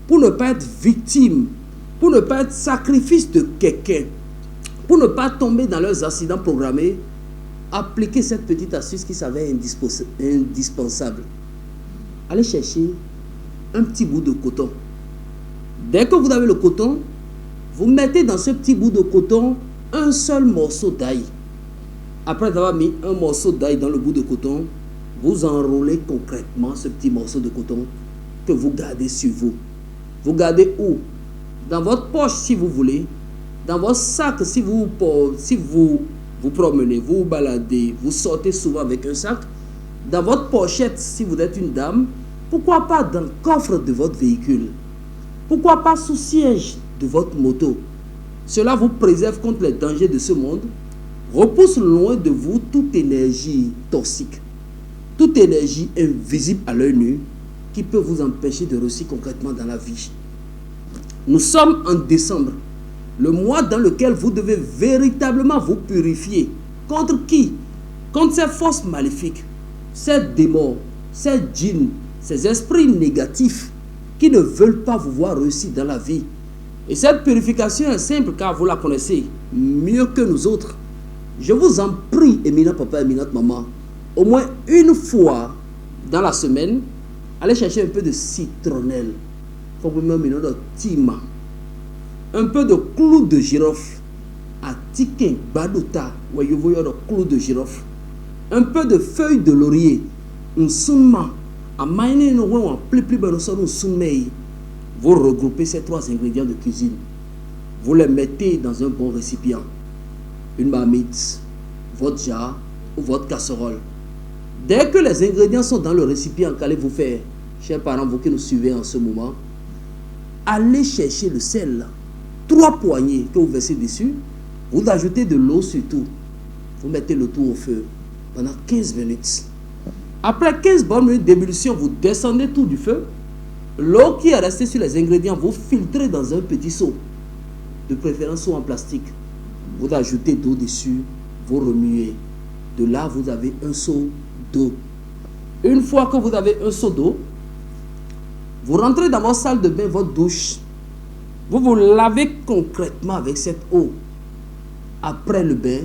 pour ne pas être victime, pour ne pas être sacrifice de quelqu'un, pour ne pas tomber dans leurs accidents programmés, appliquez cette petite astuce qui s'avère indispensable. Allez chercher un petit bout de coton. Dès que vous avez le coton, vous mettez dans ce petit bout de coton un seul morceau d'ail. Après avoir mis un morceau d'ail dans le bout de coton, vous enrôlez concrètement ce petit morceau de coton que vous gardez sur vous. Vous gardez où? Dans votre poche si vous voulez, dans votre sac si vous vous promenez, vous vous baladez, vous sortez souvent avec un sac, dans votre pochette si vous êtes une dame, pourquoi pas dans le coffre de votre véhicule, pourquoi pas sous siège de votre moto. Cela vous préserve contre les dangers de ce monde, repousse loin de vous toute énergie toxique, toute énergie invisible à l'œil nu qui peut vous empêcher de réussir concrètement dans la vie. Nous sommes en décembre, le mois dans lequel vous devez véritablement vous purifier. Contre qui? Contre ces forces maléfiques, ces démons, ces djinns, ces esprits négatifs qui ne veulent pas vous voir réussir dans la vie. Et cette purification est simple car vous la connaissez mieux que nous autres. Je vous en prie, éminent papa, éminente maman, au moins une fois dans la semaine, allez chercher un peu de citronnelle, un peu de clou de girofle, à tiquin, badouta, clou de girofle, un peu de feuilles de laurier, un sunma, à maïné, vous regroupez ces trois ingrédients de cuisine. Vous les mettez dans un bon récipient, une marmite, votre jar ou votre casserole. Dès que les ingrédients sont dans le récipient, qu'allez-vous faire, chers parents, vous qui nous suivez en ce moment? Allez chercher le sel, 3 poignées que vous versez dessus, vous ajoutez de l'eau surtout, vous mettez le tout au feu pendant 15 minutes. Après 15 bonnes minutes d'ébullition, vous descendez tout du feu. L'eau qui est restée sur les ingrédients, vous filtrez dans un petit seau, de préférence seau en plastique. Vous ajoutez d'eau dessus, vous remuez. De là, vous avez un seau d'eau. Une fois que vous avez un seau d'eau, vous rentrez dans votre salle de bain, votre douche. Vous vous lavez concrètement avec cette eau. Après le bain,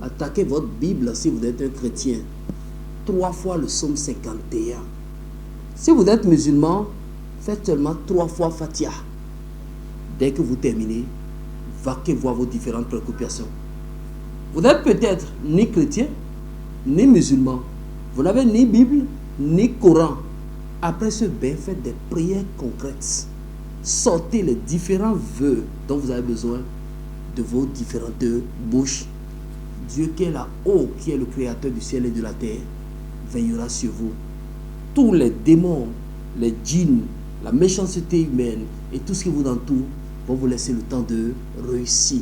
attaquez votre Bible si vous êtes un chrétien. 3 fois le psaume 51. Si vous êtes musulman, faites seulement 3 fois Fatiha. Dès que vous terminez, vaquez voir vos différentes préoccupations. Vous n'êtes peut-être ni chrétien, ni musulman. Vous n'avez ni Bible, ni Coran. Après ce bain, faites des prières concrètes. Sortez les différents vœux dont vous avez besoin de vos différentes bouches. Dieu qui est là-haut, qui est le créateur du ciel et de la terre, veillera sur vous. Tous les démons, les djinns, la méchanceté humaine et tout ce qui vous entoure vont vous laisser le temps de réussir.